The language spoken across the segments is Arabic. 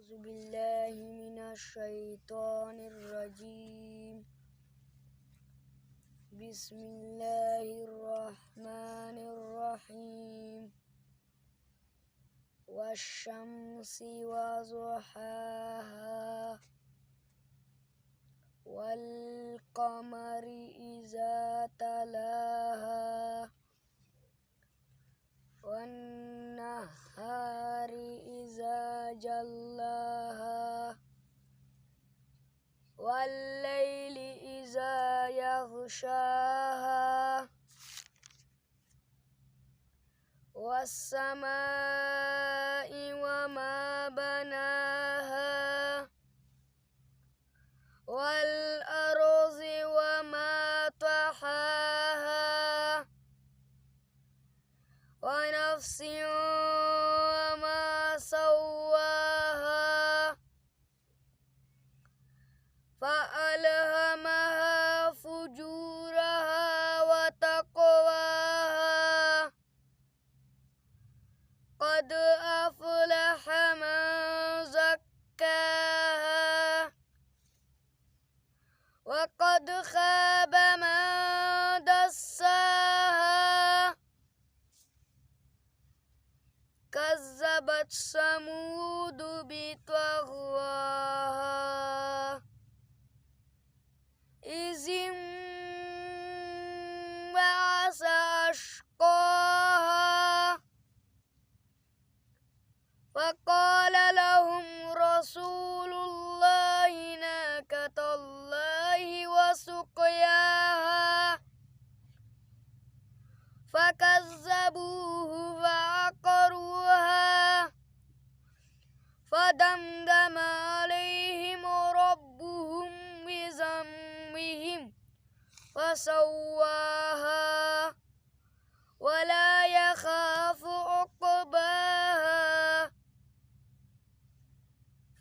أعوذ بالله من الشيطان الرجيم. بسم الله الرحمن الرحيم. والشمس وضحاها والقمر إذا تلاها والنهار إذا جلاها والليل إذا يغشاها والسماء وما بناها والأرض وما طحاها ونفس وما سواها فألهمها فجورها وتقواها قد أفلح من زكاها وقد خاب من دساها كذبت ثمود بطغواها إذ انبعث أشقاها فقال لهم رسول الله ناقة الله وسقياها فكذبوه فعقروها فدمدم عليهم ربهم بذنبهم فسواها ولا يخاف عقباها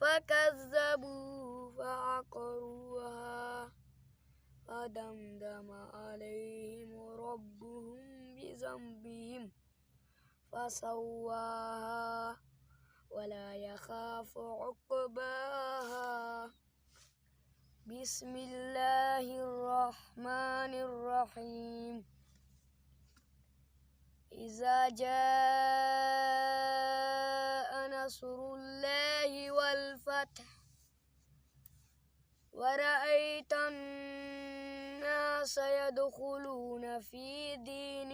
فكذبوه فعقروها فدمدم عليهم ربهم بذنبهم فسواها ولا يخاف عقباها. بسم الله الرحمن الرحيم. إذا جاء نصر الله والفتح ورأيت الناس يدخلون في دين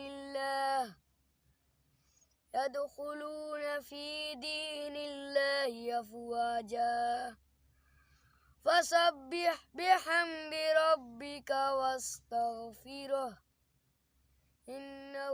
الله أفواجا فسبح بحمد ربك واستغفره إنه